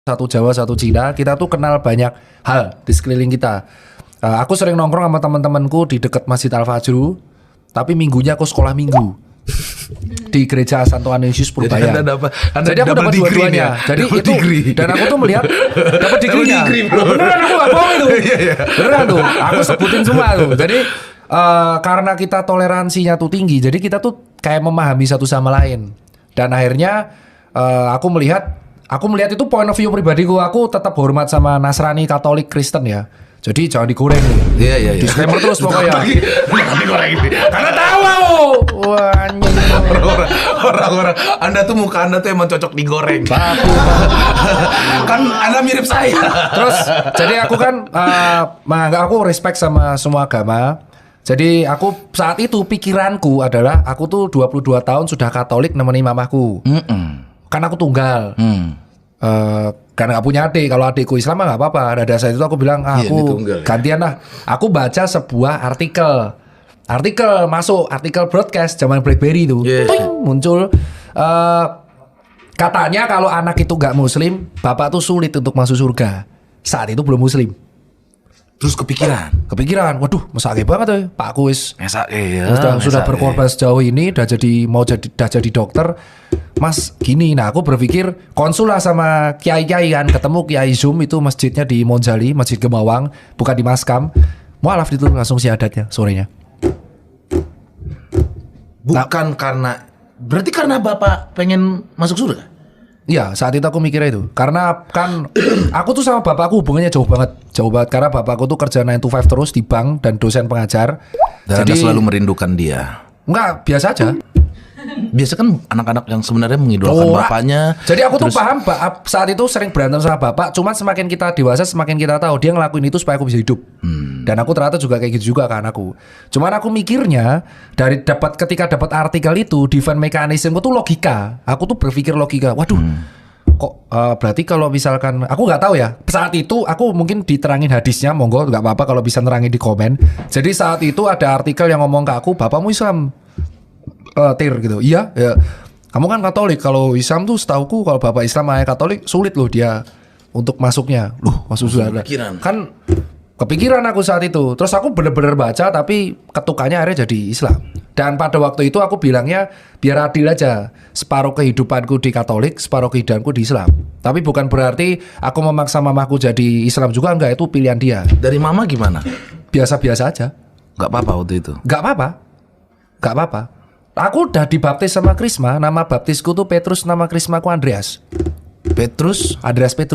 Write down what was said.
satu Jawa, satu Cina, kita tuh kenal banyak hal di sekeliling kita. Aku sering nongkrong sama teman-temanku di dekat Masjid Al-Fajru, tapi minggunya aku sekolah minggu di gereja Santo Anisius Purbaya. Jadi aku dapat dua-duanya. Jadi itu dan aku tuh melihat dapat degree-nya. Beneran aku gak bohong itu. Beneran tuh. Aku sebutin semua tuh. Jadi karena kita toleransinya tuh tinggi, jadi kita tuh kayak memahami satu sama lain. Dan akhirnya aku melihat itu point of view pribadiku. Aku tetap hormat sama Nasrani, Katolik, Kristen ya. Jadi jangan digoreng nih. Iya. Disclaimer terus pokoknya. Jangan digoreng ini. Karena tahu. Wah, Orang-orang Anda tuh muka Anda tuh emang cocok digoreng. Kan Anda mirip saya. Terus jadi aku kan aku respect sama semua agama. Jadi aku saat itu pikiranku adalah aku tuh 22 tahun sudah Katolik nemeni mamahku. Kan aku tunggal. Karena gak punya adik. Kalau adikku Islam mah gak apa-apa. Pada saat itu aku bilang aku gantian lah. Aku baca sebuah artikel masuk artikel broadcast zaman BlackBerry itu. Muncul katanya kalau anak itu gak muslim, bapak tuh sulit untuk masuk surga. Saat itu belum muslim. Terus kepikiran, waduh, mesake banget ya Pak Kuis. Sudah berkorban ya. sejauh ini, udah jadi dokter. Mas gini, nah aku berpikir konsul lah sama kiai-kiai kan, ketemu Kiai Zoom itu masjidnya di Monjali, Masjid Gemawang, bukan di Maskam. Mualaf itu langsung syahadatnya sorenya. Berarti karena Bapak pengen masuk surga? Iya, saat itu aku mikirnya itu. Karena kan aku tuh sama bapakku hubungannya jauh banget. Karena bapakku tuh kerja 9 to 5 terus di bank dan dosen pengajar. Dan Anda selalu merindukan dia? Enggak, biasa aja. Biasa kan anak-anak yang sebenarnya mengidolakan bapaknya. Jadi aku tuh paham saat itu sering berantem sama bapak. Cuman semakin kita dewasa semakin kita tahu dia ngelakuin itu supaya aku bisa hidup. Dan aku ternyata juga kayak gitu juga kan aku. Cuman aku mikirnya ketika dapat artikel itu defense mechanism itu tuh logika. Aku tuh berpikir logika. Waduh. Kok berarti kalau misalkan aku nggak tahu ya saat itu aku mungkin diterangin hadisnya, monggo nggak apa-apa kalau bisa nerangin di komen. Jadi saat itu ada artikel yang ngomong ke aku, bapakmu Islam. Tir gitu. Iya ya. Kamu kan Katolik. Kalau Islam tuh setauku kalau bapak Islam ayah Katolik sulit loh dia untuk masuknya. Loh, masuk surga. Kan kepikiran aku saat itu. Terus aku bener-bener baca tapi ketukannya akhirnya jadi Islam. Dan pada waktu itu aku bilangnya biar adil aja. Separuh kehidupanku di Katolik, separuh kehidupanku di Islam. Tapi bukan berarti aku memaksa mamaku jadi Islam juga, enggak, itu pilihan dia. Dari mama gimana? Biasa-biasa aja. Gak apa-apa waktu itu? Gak apa-apa. Aku udah dibaptis sama Krisma. Nama baptisku tuh Petrus, nama Krismaku Andreas. Andreas Petrus.